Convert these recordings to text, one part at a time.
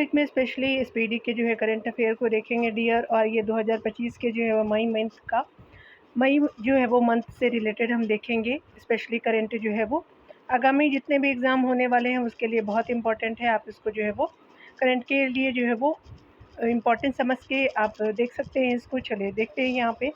Topic में specially SPD के जो है करंट अफेयर को देखेंगे डियर, और ये 2025 के जो है वो मई जो है वो मंथ से रिलेटेड हम देखेंगे। स्पेशली करंट जो है वो आगामी जितने भी एग्ज़ाम होने वाले हैं उसके लिए बहुत इंपॉर्टेंट है। आप इसको जो है वो करंट के लिए जो है वो इम्पॉर्टेंट समझ के आप देख सकते हैं इसको। चलिए देखते हैं।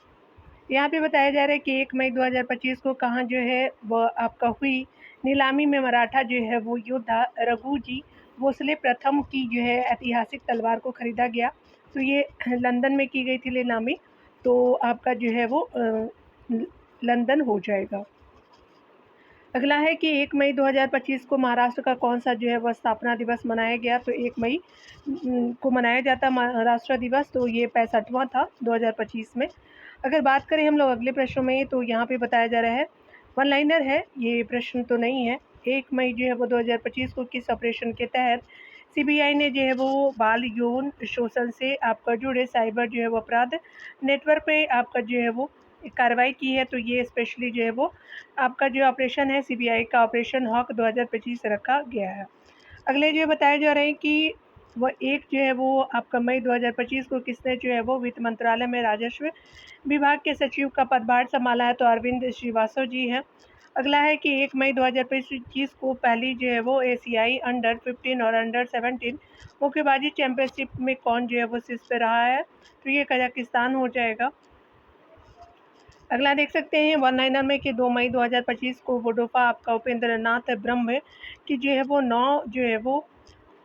यहाँ पे बताया जा रहा है कि 1 मई 2025 को कहाँ जो है वह आपका हुई नीलामी में मराठा जो है वो योद्धा रघुजी भोसले प्रथम की जो है ऐतिहासिक तलवार को खरीदा गया। तो ये लंदन में की गई थी नीलामी, तो आपका जो है वो लंदन हो जाएगा। अगला है कि 1 मई 2025 को महाराष्ट्र का कौन सा जो है वह स्थापना दिवस मनाया गया। तो 1 मई को मनाया जाता महाराष्ट्र दिवस, तो ये 65वां था 2025 में। अगर बात करें हम लोग अगले प्रश्नों में, तो यहाँ पे बताया जा रहा है, वन लाइनर है ये प्रश्न तो नहीं है। 1 मई जो है वो 2025 को किस ऑपरेशन के तहत सीबीआई ने जो है वो बाल यौन शोषण से आपका जुड़े साइबर जो है वो अपराध नेटवर्क पे आपका जो है वो कार्रवाई की है। तो ये स्पेशली जो है वो आपका जो ऑपरेशन है सीबीआई का ऑपरेशन हॉक 2025 रखा गया है। अगले जो बताया जा रहा है कि वह एक जो है वो आपका मई 2025 को किसने जो है वो वित्त मंत्रालय में राजस्व विभाग के सचिव का पदभार संभाला है। तो अरविंद श्रीवास्तव जी हैं। अगला है कि 1 मई 2025 को पहली जो है वो एशियाई अंडर 15 और अंडर 17 मुक्केबाजी चैंपियनशिप में कौन जो है वो शीर्ष पे रहा है। तो ये कजाकिस्तान हो जाएगा। अगला देख सकते हैं वन लाइनर में कि 2 मई 2025 को वोडोफा आपका उपेंद्र नाथ ब्रह्म की जो है वो 9 जो है वो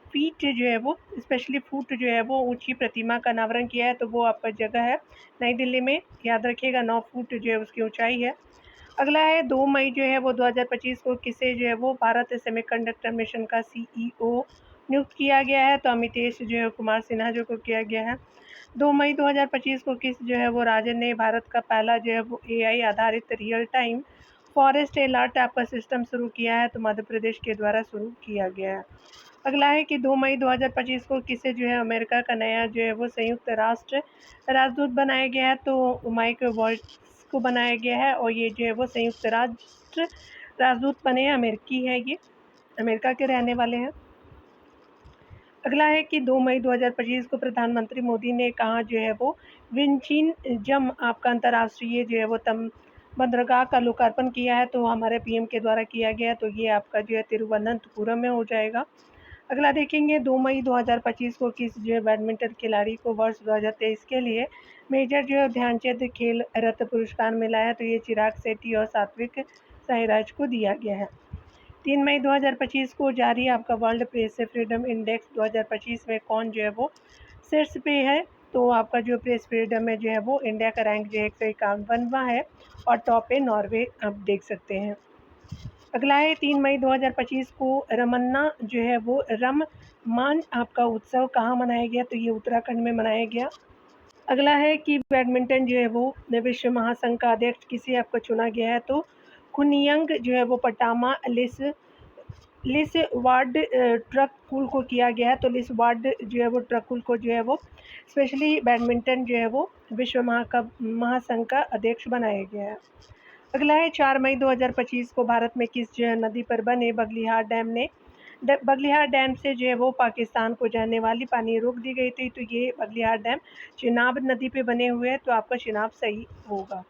फीट जो है वो स्पेशली फुट जो है वो ऊंची प्रतिमा का अनावरण किया है। तो वो आपका जगह है नई दिल्ली में, याद रखिएगा 9 फुट जो है उसकी ऊंचाई है। अगला है 2 मई जो है वो 2025 को किसे जो है वो भारत सेमीकंडक्टर मिशन का सीईओ नियुक्त किया गया है। तो अमितेश जो है कुमार सिन्हा जो को किया गया है। 2 मई 2025 को किस जो है वो राज्य ने भारत का पहला जो है वो एआई आधारित रियल टाइम फॉरेस्ट अलर्ट आपका सिस्टम शुरू किया है। तो मध्य प्रदेश के द्वारा शुरू किया गया है। अगला है कि 2 मई 2025 को किसे जो है अमेरिका का नया जो है वो संयुक्त राष्ट्र राजदूत बनाया गया है। तो माइक वॉल्ट्स को बनाया गया है, और ये जो है वो संयुक्त राष्ट्र राजदूत बने हैं, अमेरिकी है, ये अमेरिका के रहने वाले हैं। अगला है कि 2 मई 2025 को प्रधानमंत्री मोदी ने कहा जो है वो विंचिन जम आपका अंतर्राष्ट्रीय जो है वो बंदरगाह का लोकार्पण किया है। तो हमारे पीएम के द्वारा किया गया, तो ये आपका जो है तिरुवनंतपुरम में हो जाएगा। अगला देखेंगे 2 मई 2025 को किस जो है बैडमिंटन खिलाड़ी को वर्ष 2023 के लिए मेजर जो है ध्यानचंद खेल रत्न पुरस्कार मिला है। तो ये चिराग शेट्टी और सात्विक साईराज को दिया गया है। 3 मई 2025 को जारी आपका वर्ल्ड प्रेस फ्रीडम इंडेक्स 2025 में कौन जो है वो शीर्ष पे है। तो आपका जो प्रेस फ्रीडम है जो है वो इंडिया का रैंक जो है 151वां है, और टॉप पे नॉर्वे आप देख सकते हैं। अगला है 3 मई 2025 को रमन्ना जो है वो रममान आपका उत्सव कहाँ मनाया गया। तो ये उत्तराखंड में मनाया गया। अगला है कि बैडमिंटन जो है वो विश्व महासंघ का अध्यक्ष किसे आपको चुना गया है। तो खुनियंग जो है वो पटामा लिस वार्ड ट्रककुल को किया गया है। तो लिस वार्ड जो है वो ट्रककुल को जो है वो स्पेशली बैडमिंटन जो है वो विश्व महासंघ का अध्यक्ष बनाया गया है। अगला है 4 मई 2025 को भारत में किस जो है नदी पर बने बगलिहार डैम से जो है वो पाकिस्तान को जाने वाली पानी रोक दी गई थी। तो ये बगलिहार डैम चिनाब नदी पे बने हुए हैं, तो आपका चिनाब सही होगा।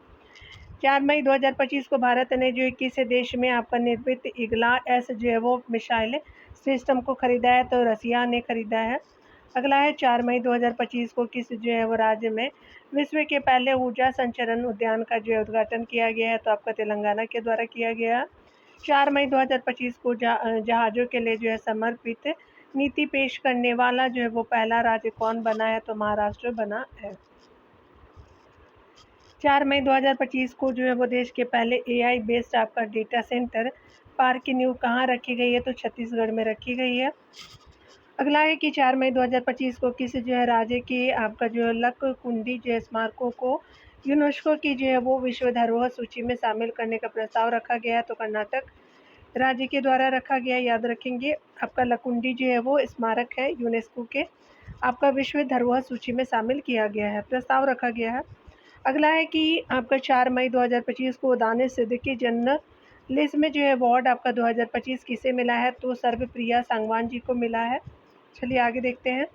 4 मई 2025 को भारत ने जो है किस देश में आपका निर्मित इगला एस जो है वो मिसाइल सिस्टम को खरीदा है। तो रसिया ने खरीदा है। अगला है 4 मई 2025 को किस जो है वो राज्य में विश्व के पहले ऊर्जा संचरण उद्यान का जो है उद्घाटन किया गया है। तो आपका तेलंगाना के द्वारा किया गया। 4 मई 2025 को जहाज़ों के लिए जो है समर्पित नीति पेश करने वाला जो है वो पहला राज्य कौन बना है। तो महाराष्ट्र बना है। 4 मई 2025 को जो है वो देश के पहले एआई बेस्ड आपका डेटा सेंटर पार्क की नींव कहाँ रखी गई है। तो छत्तीसगढ़ में रखी गई है। अगला है कि 4 मई 2025 को किस जो है राज्य की आपका जो है लक्कुंडी जो है स्मारकों को यूनेस्को की जो है वो विश्व धरोहर सूची में शामिल करने का प्रस्ताव रखा गया है। तो कर्नाटक राज्य के द्वारा रखा गया, याद रखेंगे। आपका लकुंडी जो है वो स्मारक है, यूनेस्को के आपका विश्व धरोहर सूची में शामिल किया गया है, प्रस्ताव रखा गया है। अगला है कि आपका 4 मई 2025 को दानिश सिद्दीकी जर्नलिस्ट में जो है अवार्ड आपका 2025 किसे मिला है। तो सर्वप्रिया सांगवान जी को मिला है। चलिए आगे देखते हैं।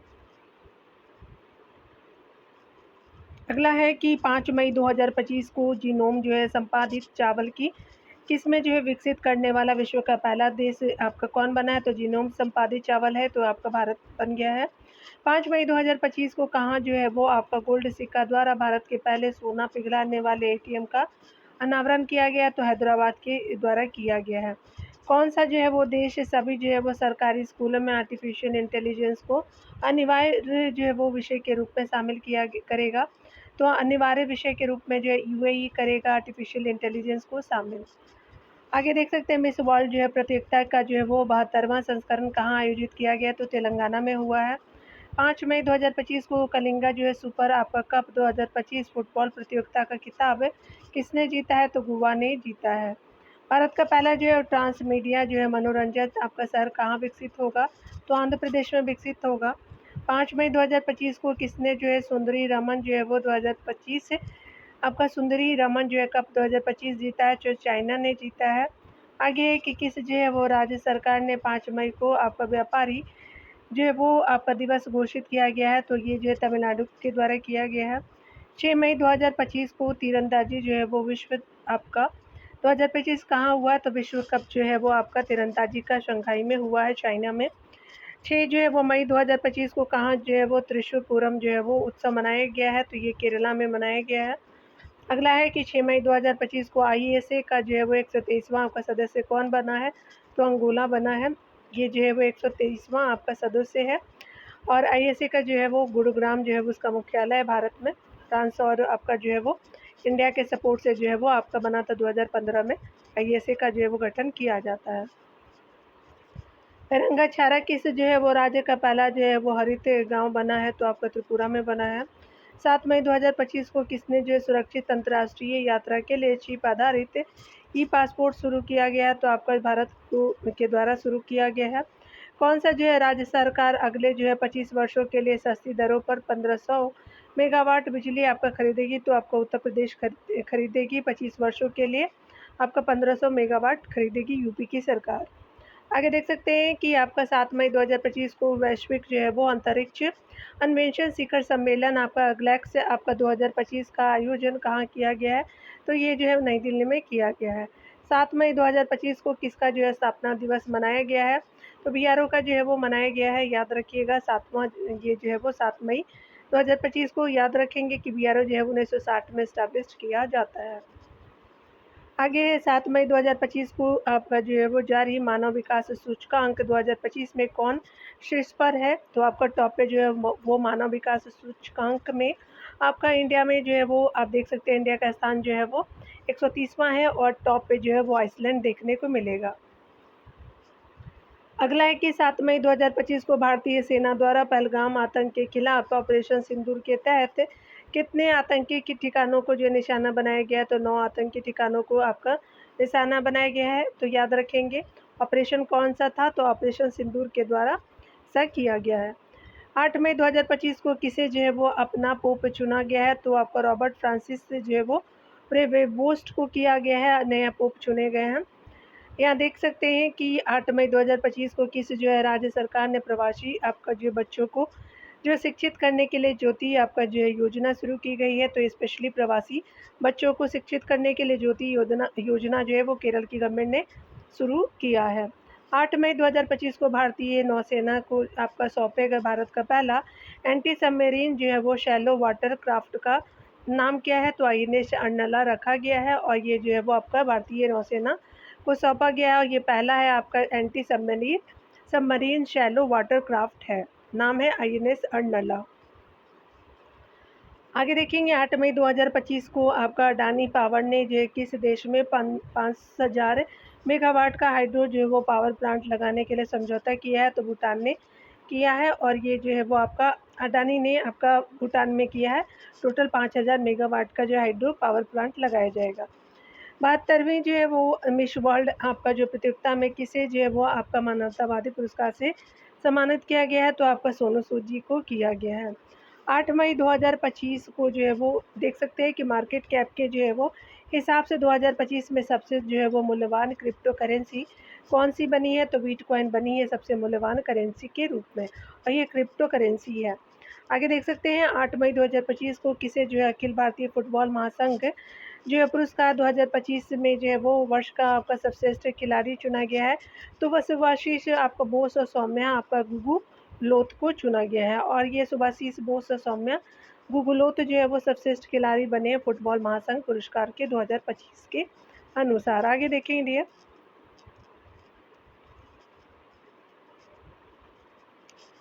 अगला है कि 5 मई 2025 को जीनोम जो है संपादित चावल की किस्में जो है विकसित करने वाला विश्व का पहला देश आपका कौन बना है? तो जीनोम संपादित चावल है, तो आपका भारत बन गया है। 5 मई 2025 को कहाँ जो है वो आपका गोल्ड सिक्का द्वारा भारत के पहले सोना पिघलाने वाले एटीएम का अनावरण किया गया? तो हैदराबाद के द्वारा किया गया है। कौन सा जो है वो देश सभी जो है वो सरकारी स्कूलों में आर्टिफिशियल इंटेलिजेंस को अनिवार्य जो है वो विषय के रूप में शामिल किया करेगा? तो अनिवार्य विषय के रूप में जो है यूएई करेगा आर्टिफिशियल इंटेलिजेंस को शामिल। आगे देख सकते हैं मिस वर्ल्ड जो है प्रतियोगिता का जो है वो 72वां संस्करण कहाँ आयोजित किया गया? तो तेलंगाना में हुआ है। 5 मई 2025 को कलिंगा जो है सुपर आपका कप 2025 फुटबॉल प्रतियोगिता का खिताब किसने जीता है? तो गोवा ने जीता है। भारत का पहला जो है ट्रांस मीडिया जो है मनोरंजन आपका शहर कहाँ विकसित होगा? तो आंध्र प्रदेश में विकसित होगा। 5 मई 2025 को किसने जो है सुंदरी रमन जो है वो 2025 से आपका सुंदरी रमन जो है कप 2025 जीता है? जो चाइना ने जीता है। आगे है कि किस जो है वो राज्य सरकार ने 5 मई को आपका व्यापारी जो है वो आपका दिवस घोषित किया गया है? तो ये जो है तमिलनाडु के द्वारा किया गया है। 6 मई 2025 को तीरंदाजी जो है वो विश्व आपका 2025 कहाँ हुआ? तो विश्व कप जो है वो आपका तीरंदाजी का शंघाई में हुआ है, चाइना में। 6 जो है वो मई 2025 को कहाँ जो है वो त्रिशूरपुरम जो है वो उत्सव मनाया गया है? तो ये केरला में मनाया गया है। अगला है कि 6 मई 2025 को आईएसए का जो है वो 123वां आपका सदस्य कौन बना है? तो अंगोला बना है। ये जो है वो 123वां आपका सदस्य है और आईएसए का जो है वो गुरुग्राम जो है वो उसका मुख्यालय है भारत में। फ्रांस और आपका जो है वो इंडिया के सपोर्ट से जो है वो आपका बना था 2015 में आईएसए का जो है वो गठन किया जाता है। रंगाछारा किस जो है वो राज्य का पहला जो है वो हरित गांव बना है? तो आपका त्रिपुरा में बना है। 7 मई 2025 को किसने जो है सुरक्षित अंतर्राष्ट्रीय यात्रा के लिए चिप आधारित ई पासपोर्ट शुरू किया गया है? तो आपका भारत के द्वारा शुरू किया गया है। कौन सा जो है राज्य सरकार अगले जो है 25 वर्षों के लिए सस्ती दरों पर 1500 मेगावाट बिजली आपका खरीदेगी? तो आपका उत्तर प्रदेश खरीदेगी 25 वर्षों के लिए आपका 1500 मेगावाट खरीदेगी यूपी की सरकार। आगे देख सकते हैं कि आपका 7 मई 2025 को वैश्विक जो है वो अंतरिक्ष अन्वेषण शिखर सम्मेलन आपका ग्लैक्स आपका 2025 का आयोजन कहाँ किया गया है? तो ये जो है नई दिल्ली में किया गया है। 7 मई 2025 को किसका जो है स्थापना दिवस मनाया गया है? तो बीआरओ का जो है वो मनाया गया है। याद रखिएगा 7वां ये जो है वो 7 मई 2025 को याद रखेंगे कि बीआरओ जो है 1960 में स्टैब्लिश किया जाता है। आगे 7 मई 2025 को आपका जो है वो जारी मानव विकास सूचकांक 2025 में कौन शीर्ष पर है? तो आपका टॉप पे जो है वो मानव विकास सूचकांक में आपका इंडिया में जो है वो आप देख सकते हैं इंडिया का स्थान जो है वो 130वां है और टॉप पे जो है वो आइसलैंड देखने को मिलेगा। अगला है कि 7 मई 2025 को भारतीय सेना द्वारा पहलगाम आतंक के खिलाफ ऑपरेशन सिंदूर के तहत कितने आतंकी के ठिकानों को जो निशाना बनाया गया है? तो 9 आतंकी ठिकानों को आपका निशाना बनाया गया है। तो याद रखेंगे ऑपरेशन कौन सा था? तो ऑपरेशन सिंदूर के द्वारा ऐसा किया गया है। 8 मई 2025 को किसे जो है वो अपना पोप चुना गया है? तो आपका रॉबर्ट फ्रांसिस से जो है वो प्रेवेबोस्ट को किया गया है, नया पोप चुने गए हैं। यहाँ देख सकते हैं कि 8 मई 2025 को किस जो है राज्य सरकार ने प्रवासी आपका जो बच्चों को जो शिक्षित करने के लिए ज्योति आपका जो है योजना शुरू की गई है। तो स्पेशली प्रवासी बच्चों को शिक्षित करने के लिए ज्योति योजना जो है वो केरल की गवर्नमेंट ने शुरू किया है। 8 मई 2025 को भारतीय नौसेना को आपका सौंपेगा भारत का पहला एंटी सबमरीन जो है वो शैलो वाटर क्राफ्ट का नाम क्या है? तो आईएनएस अर्नला रखा गया है और ये जो है वो आपका भारतीय नौसेना को सौंपा गया है और ये पहला है आपका anti submarine shallow water craft है। नाम है आईएनएस अर्नला। आगे देखेंगे 8 मई 2025 को आपका अडानी पावर ने जो है किस देश में 5000 मेगावाट का हाइड्रो जो है वो पावर प्लांट लगाने के लिए समझौता किया है? तो भूटान ने किया है और ये जो है वो आपका अडानी ने आपका भूटान में किया है। टोटल 5000 मेगावाट का जो हाइड्रो पावर प्लांट लगाया जाएगा। 72वीं जो है वो मिस वर्ल्ड आपका जो प्रतियोगिता में किसे जो है वो आपका मानवतावादी पुरस्कार से सम्मानित किया गया है? तो आपका सोनू सूद जी को किया गया है। 8 मई 2025 को जो है वो देख सकते हैं कि मार्केट कैप के जो है वो हिसाब से 2025 में सबसे जो है वो मूल्यवान क्रिप्टो करेंसी कौन सी बनी है, तो बिटकॉइन बनी है सबसे मूल्यवान करेंसी के रूप में, और ये क्रिप्टो करेंसी है। आगे देख सकते हैं 8 मई 2025 को किसे जो है अखिल भारतीय फुटबॉल महासंघ जो है पुरस्कार 2025 में जो है वो वर्ष का आपका सर्वश्रेष्ठ खिलाड़ी चुना गया है, तो वह सुभाशीष आपका बोस और सौम्या आपका गुगु लोथ को चुना गया है, और ये सुभाशीष बोस और सौम्या गुगुलोत जो है वो सर्वश्रेष्ठ खिलाड़ी बने हैं फुटबॉल महासंघ पुरस्कार के 2025 के अनुसार। आगे देखेंगे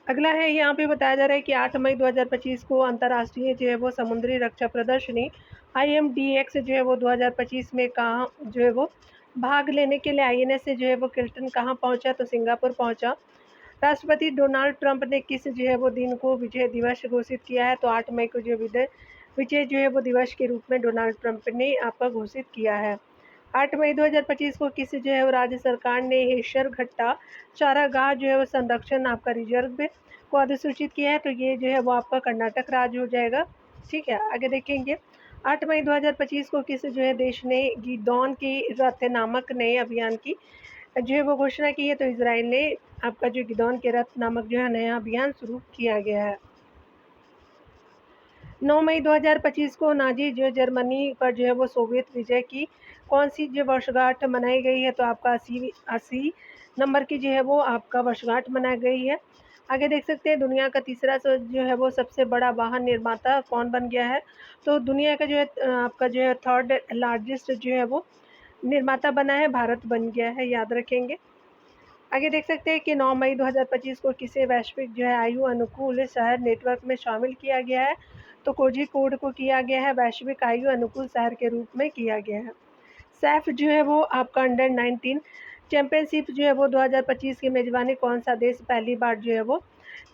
अगला है, यहाँ पे बताया जा रहा है कि 8 मई 2025 को अंतर्राष्ट्रीय जो है वो समुद्री रक्षा प्रदर्शनी IMDX जो है वो 2025 में कहाँ जो है वो भाग लेने के लिए INS से जो है वो किल्टन कहाँ पहुँचा, तो सिंगापुर पहुँचा। राष्ट्रपति डोनाल्ड ट्रंप ने किस जो है वो दिन को विजय दिवस घोषित किया है, तो 8 मई को जो विजय जो है वो दिवस के रूप में डोनाल्ड ट्रंप ने आपका घोषित किया है। 8 मई 2025 को किस जो है वो राज्य सरकार ने हेशर घट्टा चारागाह जो है वो संरक्षण आपका रिजर्व को अधिसूचित किया है, तो ये जो है वो आपका कर्नाटक राज्य हो जाएगा। ठीक है, आगे देखेंगे 8 मई 2025 को किस जो है देश ने गिदौन की रथ नामक नए अभियान की जो है वो घोषणा की है, तो इजराइल ने आपका जो गिदौन के रथ नामक जो है नया अभियान शुरू किया गया है। 9 मई 2025 को नाजी जो जर्मनी पर जो है वो सोवियत विजय की कौन सी जो वर्षगांठ मनाई गई है, तो आपका 80 नंबर की जो है वो आपका वर्षगांठ मनाई गई है। आगे देख सकते हैं दुनिया का तीसरा जो है वो सबसे बड़ा वाहन निर्माता कौन बन गया है, तो दुनिया का जो है आपका जो है थर्ड लार्जेस्ट जो है वो निर्माता बना है, भारत बन गया है, याद रखेंगे। आगे देख सकते हैं कि 9 मई 2025 को किसे वैश्विक जो है आयु अनुकूल शहर नेटवर्क में शामिल किया गया है, तो कोझिकोड को किया गया है वैश्विक आयु अनुकूल शहर के रूप में किया गया है। सैफ जो है वो आपका अंडर 19 चैंपियनशिप जो है वो 2025 की मेजबानी कौन सा देश पहली बार जो है वो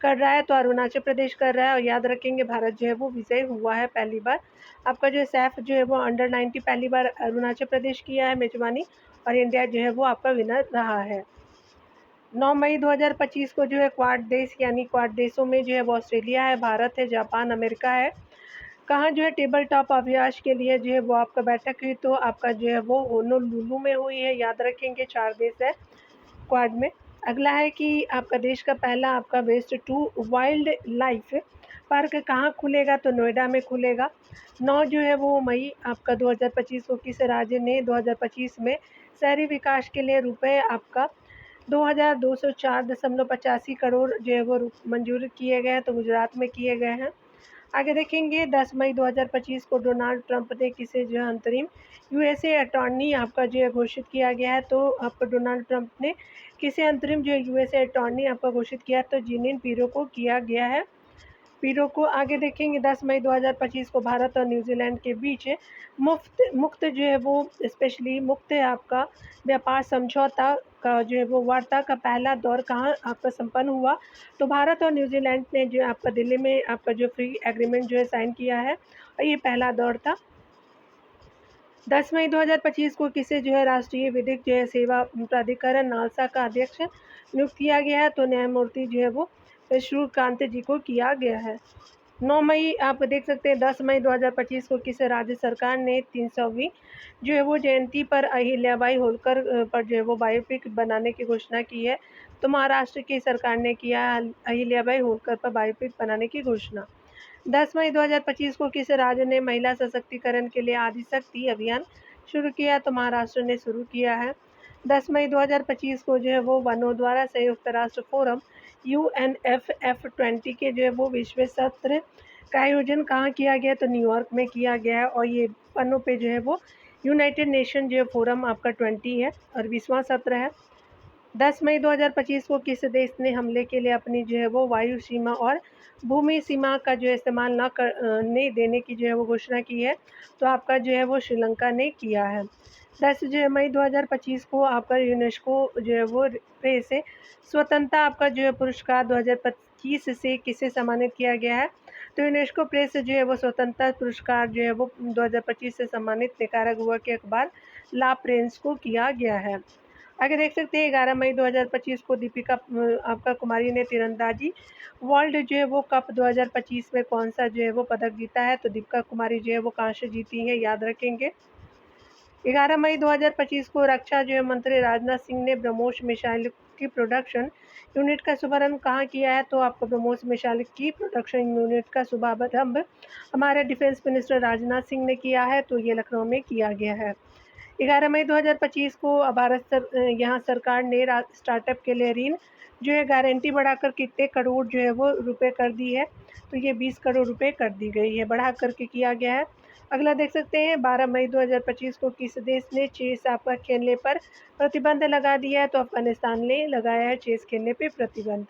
कर रहा है, तो अरुणाचल प्रदेश कर रहा है, और याद रखेंगे भारत जो है वो विजय हुआ है पहली बार। आपका जो है सैफ जो है वो अंडर 90 पहली बार अरुणाचल प्रदेश किया है मेजबानी, और इंडिया जो है वो आपका विनर रहा है। 9 मई 2025 को जो है क्वाड देश यानी क्वाड देशों में जो है वो ऑस्ट्रेलिया है, भारत है, जापान, अमेरिका है, कहाँ जो है टेबल टॉप अभ्यास के लिए जो है वो आपका बैठक हुई, तो आपका जो है वो होनोलुलु में हुई है, याद रखेंगे 4 देश है क्वाड में। अगला है कि आपका देश का पहला आपका waste to wildlife park कहाँ खुलेगा, तो नोएडा में खुलेगा। 9 जो है वो मई आपका 2025 को किस राज्य ने 2025 में शहरी विकास के लिए रुपए आपका 2204.85 करोड़ जो है वो मंजूर किए गए हैं, तो गुजरात में किए गए हैं। आगे देखेंगे 10 मई 2025 को डोनाल्ड ट्रंप ने किसे जो है अंतरिम USA अटॉर्नी आपका जो है घोषित किया गया है, तो आपका डोनाल्ड ट्रंप ने किसे अंतरिम जो है USA अटॉर्नी आपका घोषित किया, तो जिनिन पीरो को किया गया है, पीरो को। आगे देखेंगे 10 मई 2025 को भारत और न्यूजीलैंड के बीच मुक्त जो है वो स्पेशली मुक्त आपका व्यापार समझौता का जो है वो वार्ता का पहला दौर कहाँ आपका संपन्न हुआ, तो भारत और न्यूजीलैंड ने जो आपका दिल्ली में आपका जो फ्री एग्रीमेंट जो है साइन किया है, और ये पहला दौर था। 10 मई 2025 को किसे जो है राष्ट्रीय विधिक जो है सेवा प्राधिकरण नालसा का अध्यक्ष नियुक्त किया गया है, तो न्यायमूर्ति जो है वो सूर्यकांत जी को किया गया है। 9 मई आप देख सकते हैं 10 मई 2025 को किस राज्य सरकार ने 300वीं जो है वो जयंती पर अहिल्याबाई होलकर पर जो है वो बायोपिक बनाने की घोषणा की है, तो महाराष्ट्र की सरकार ने किया अहिल्याबाई होलकर पर बायोपिक बनाने की घोषणा। 10 मई 2025 को किस राज्य ने महिला सशक्तिकरण के लिए आदिशक्ति अभियान शुरू किया, तो महाराष्ट्र ने शुरू किया है। 10 मई 2025 को जो है वो वनों द्वारा संयुक्त राष्ट्र फोरम UNFF20 के जो है वो विश्व सत्र का आयोजन कहाँ किया गया, तो न्यूयॉर्क में किया गया है, और ये वनों पे जो है वो यूनाइटेड नेशन जो है फोरम आपका 20 है और 20वां सत्र है। 10 मई 2025 को किस देश ने हमले के लिए अपनी जो है वो वायु सीमा और भूमि सीमा का जो है इस्तेमाल न करने देने की जो है वो घोषणा की है, तो आपका जो है वो श्रीलंका ने किया है। 10 जो है मई 2025 को आपका यूनेस्को जो है वो प्रेस स्वतंत्रता आपका जो है पुरस्कार 2025 से किसे सम्मानित किया गया है, तो यूनेस्को प्रेस जो है वो स्वतंत्रता पुरस्कार जो है वो 2025 से सम्मानित निकारागुआ के अखबार ला प्रेंस को किया गया है। आगे देख सकते हैं 11 मई 2025 को दीपिका आपका कुमारी ने तीरंदाजी वर्ल्ड जो है वो कप 2025 में कौन सा जो है वो पदक जीता है, तो दीपिका कुमारी जो है वो कांस्य जीती है, याद रखेंगे। 11 मई 2025 को रक्षा जो है मंत्री राजनाथ सिंह ने ब्रह्मोस मिसाइल की प्रोडक्शन यूनिट का शुभारंभ कहाँ किया है? तो आपको ब्रह्मोस मिसाइल की प्रोडक्शन यूनिट का शुभारंभ हमारे डिफेंस मिनिस्टर राजनाथ सिंह ने किया है, तो ये लखनऊ में किया गया है। 11 मई 2025 को यहाँ सरकार ने स्टार्टअप के लिए ऋण जो है गारंटी बढ़ाकर कितने करोड़ जो है वो रुपए कर दी है? तो ये 20 करोड़ रुपए कर दी गई है, बढ़ा करके किया गया है। अगला देख सकते हैं 12 मई 2025 को किस देश ने चेस आपका खेलने पर प्रतिबंध लगा दिया है? तो अफगानिस्तान ने लगाया है चेस खेलने पे प्रतिबंध।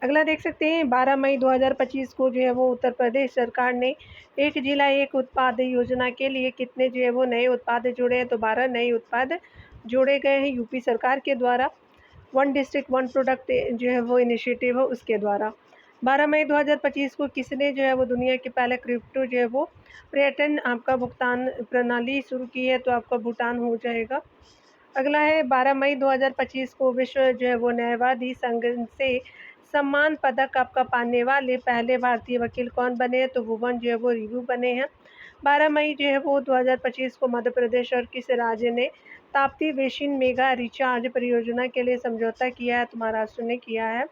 अगला देख सकते हैं 12 मई 2025 को जो है वो उत्तर प्रदेश सरकार ने एक जिला एक उत्पाद योजना के लिए कितने जो है वो नए उत्पाद जोड़े हैं? तो 12 नए उत्पाद जोड़े गए हैं यूपी सरकार के द्वारा। वन डिस्ट्रिक्ट वन प्रोडक्ट जो है वो इनिशिएटिव है उसके द्वारा। 12 मई 2025 को किसने जो है वो दुनिया के पहले क्रिप्टो जो है वो पर्यटन आपका भुगतान प्रणाली शुरू की है? तो आपका भूटान हो जाएगा। अगला है 12 मई 2025 को विश्व जो है वो न्यायवादी संघ से सम्मान पदक आपका पाने वाले पहले भारतीय वकील कौन बने हैं? तो भुवन जो है वो रिव्यू बने हैं। 12 मई जो है वो 2025 को मध्य प्रदेश और किस राज्य ने ताप्ती बेसिन मेगा रिचार्ज परियोजना के लिए समझौता किया है? तो महाराष्ट्र ने किया है।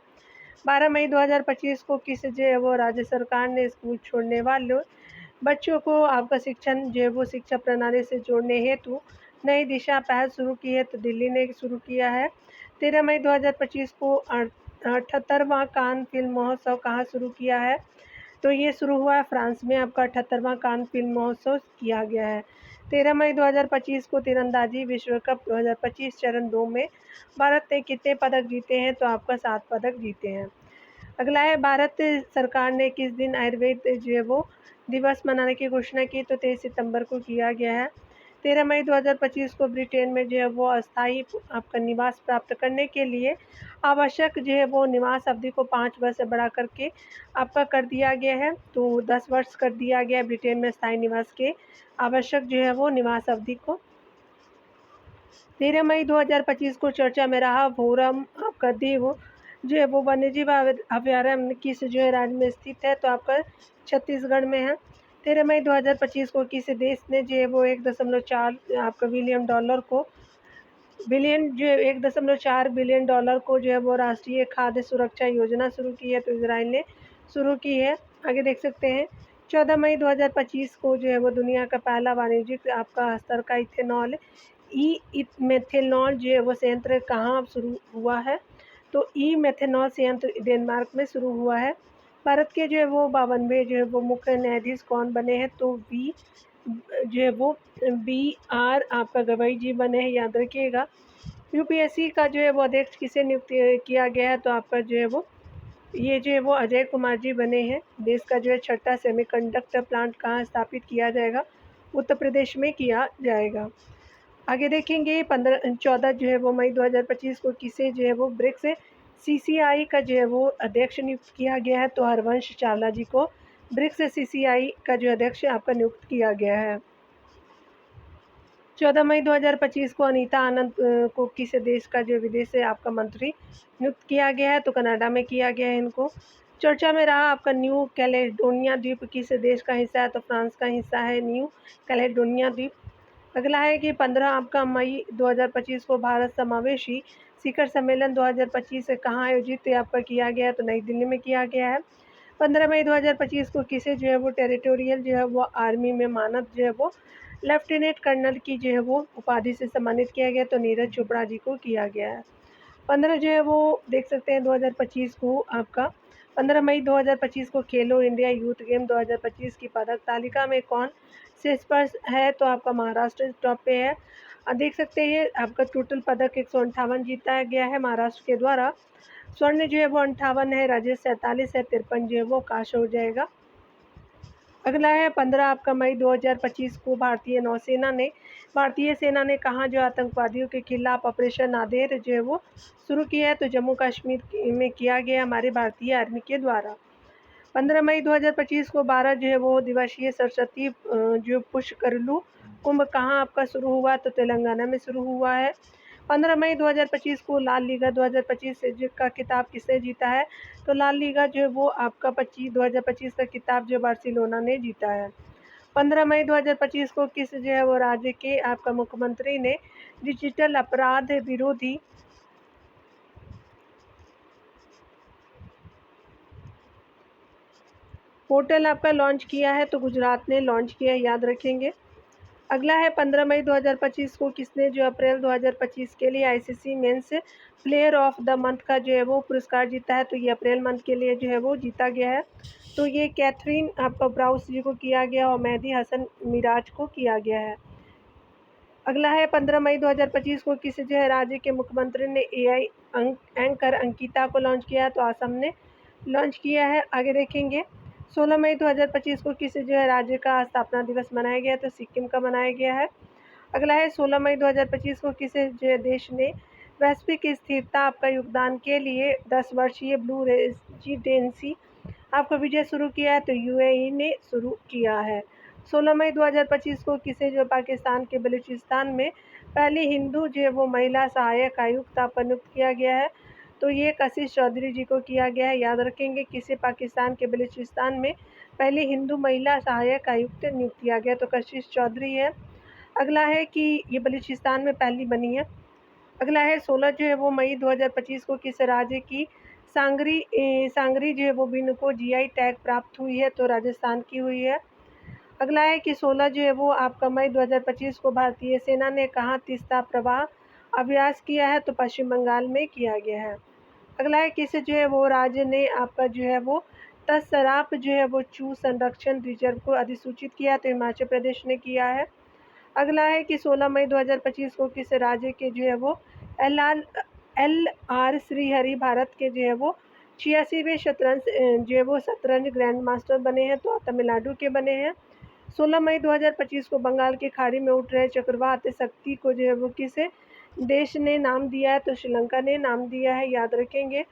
12 मई 2025 को किस जो है वो राज्य सरकार ने स्कूल छोड़ने वाले बच्चों को आपका शिक्षण जो है वो शिक्षा प्रणाली से जोड़ने हेतु नई दिशा पहल शुरू की है? तो दिल्ली ने शुरू किया है। 13 मई 2025 को 78वां कान फिल्म महोत्सव कहाँ शुरू किया है? तो ये शुरू हुआ है फ्रांस में, आपका 78वां कान फिल्म महोत्सव किया गया है। 13 मई 2025 को तीरंदाजी विश्व कप 2025 चरण 2 में भारत ने कितने पदक जीते हैं? तो आपका 7 पदक जीते हैं। अगला है भारत सरकार ने किस दिन आयुर्वेद जो है वो दिवस मनाने की घोषणा की? तो 23 सितंबर को किया गया है। 13 मई 2025 को ब्रिटेन में जो है वो अस्थायी आपका निवास प्राप्त करने के लिए आवश्यक जो है वो निवास अवधि को 5 वर्ष से बढ़ा करके आपका कर दिया गया है, तो 10 वर्ष कर दिया गया है ब्रिटेन में स्थायी निवास के आवश्यक जो है वो निवास अवधि को। 13 मई 2025 को चर्चा में रहा भोरम आपका दीव जो है वो वन्यजीव अभयारण्य किस जो है राज्य में स्थित है? तो आपका छत्तीसगढ़ में है। 13 मई 2025 को किस देश ने जो है वो 1.4 आपका बिलियन जो 1.4 बिलियन डॉलर को जो है वो राष्ट्रीय खाद्य सुरक्षा योजना शुरू की है? तो इजराइल ने शुरू की है। आगे देख सकते हैं 14 मई 2025 को जो है वो दुनिया का पहला वाणिज्यिक आपका स्तर का इथेनॉल मेथेनॉल जो है वो संयंत्र कहाँ शुरू हुआ है? तो मेथेनॉल संयंत्र डेनमार्क में शुरू हुआ है। भारत के जो है वो 52वें जो है वो मुख्य न्यायाधीश कौन बने हैं? तो जो है वो BR आपका गवाई जी बने हैं, याद रखिएगा। यूपीएससी का जो है वो अध्यक्ष किसे नियुक्त किया गया है? तो आपका जो है वो ये जो है वो अजय कुमार जी बने हैं। देश का जो है छठा सेमीकंडक्टर प्लांट कहाँ स्थापित किया जाएगा? उत्तर प्रदेश में किया जाएगा। आगे देखेंगे 14 जो है वो मई 2025 को किसे जो है वो ब्रिक्स CCI का जो है वो अध्यक्ष नियुक्त किया गया है? तो हरवंश चावला जी को ब्रिक्स CCI का जो अध्यक्ष आपका नियुक्त किया गया है। 14 मई 2025 को अनीता आनंद को किस देश का जो विदेश से आपका मंत्री नियुक्त किया गया है? तो कनाडा में किया गया है इनको। चर्चा में रहा आपका न्यू कैलेडोनिया द्वीप किस देश का हिस्सा है? तो फ्रांस का हिस्सा है न्यू कैलेडोनिया द्वीप। अगला है कि 15 आपका मई 2025 को भारत समावेशी शिखर सम्मेलन 2025 से कहाँ आयोजित आपका किया गया है? तो नई दिल्ली में किया गया है। 15 मई 2025 को किसे जो है वो टेरिटोरियल जो है वो आर्मी में मानद जो है वो लेफ्टिनेंट कर्नल की जो है वो उपाधि से सम्मानित किया गया? तो नीरज चोपड़ा जी को किया गया है। 15 जो है वो देख सकते हैं 2025 को आपका 15 मई 2025 को खेलो इंडिया यूथ गेम 2025 की पदक तालिका में कौन शीर्ष पर है? तो आपका महाराष्ट्र टॉप पे है। देख सकते हैं आपका टोटल पदक 158 जीता गया है महाराष्ट्र के द्वारा। स्वर्ण जो है वो 58 है, रजत 47 है, 53 जो है वो काश हो जाएगा। अगला है 15 आपका मई 2025 को भारतीय सेना ने कहाँ जो आतंकवादियों के खिलाफ ऑपरेशन आदेर जो है वो शुरू किया है? तो जम्मू कश्मीर में किया गया हमारे भारतीय आर्मी के द्वारा। 15 मई 2025 को 12 जो है वो दिवसीय सरस्वती जो पुष्करलू कुंभ कहाँ आपका शुरू हुआ? तो तेलंगाना में शुरू हुआ है। 15 मई 2025 को लाल लीगा 2025 से का खिताब किसने जीता है? तो लाल लीगा जो है वो आपका 2025 का खिताब जो बार्सिलोना ने जीता है। 15 मई 2025 को किस जो है वो राज्य के आपका मुख्यमंत्री ने डिजिटल अपराध विरोधी पोर्टल आपका लॉन्च किया है? तो गुजरात ने लॉन्च किया है, याद रखेंगे। अगला है 15 मई 2025 को किसने जो अप्रैल 2025 के लिए ICC men's player of the month का जो है वो पुरस्कार जीता है? तो ये अप्रैल मंथ के लिए जो है वो जीता गया है। तो ये कैथरीन आपका ब्राउस जी को किया गया और मेहदी हसन मिराज को किया गया है। अगला है 15 मई 2025 को किस जो है राज्य के मुख्यमंत्री ने एआई एंकर अंकिता को लॉन्च किया है? तो असम ने लॉन्च किया है। आगे देखेंगे 16 मई 2025 को किस जो है राज्य का स्थापना दिवस मनाया गया? तो सिक्किम का मनाया गया है। अगला है 16 मई 2025 को किस जो देश ने वैश्विक स्थिरता आपका योगदान के लिए 10 वर्षीय ब्लू रेजिडेंसी आपका विजय शुरू किया है? तो यूएई ने शुरू किया है। 16 मई 2025 को किसे जो पाकिस्तान के बलूचिस्तान में पहली हिंदू जो है वो महिला सहायक आयुक्त आपका नियुक्त किया गया है? तो ये कशिश चौधरी जी को किया गया है, याद रखेंगे। किसे पाकिस्तान के बलूचिस्तान में पहली हिंदू महिला सहायक आयुक्त नियुक्त किया गया? तो कशिश चौधरी है। अगला है कि ये बलूचिस्तान में पहली बनी है। अगला है 16 जो है वो मई 2025 को किस राज्य की सांगरी जो है वो बीन को जीआई टैग प्राप्त हुई है? तो राजस्थान की हुई है। अगला है कि 16 जो है वो आपका मई 2025 को भारतीय सेना ने कहाँ तीस्ता प्रवाह अभ्यास किया है? तो पश्चिम बंगाल में किया गया है। अगला है किस जो है वो राज्य ने आपका जो है वो तसराप जो है वो चू संरक्षण रिजर्व को अधिसूचित किया? तो हिमाचल प्रदेश ने किया है। अगला है कि 16 मई 2025 को किस राज्य के जो है वो एल आर श्रीहरि भारत के जो है वो 86वें शतरंज जो है वो शतरंज ग्रैंड मास्टर बने हैं? तो तमिलनाडु के बने हैं। 16 मई 2025 को बंगाल की खाड़ी में उठ रहे चक्रवात शक्ति को जो है वो किस देश ने नाम दिया है? तो श्रीलंका ने नाम दिया है, याद रखेंगे।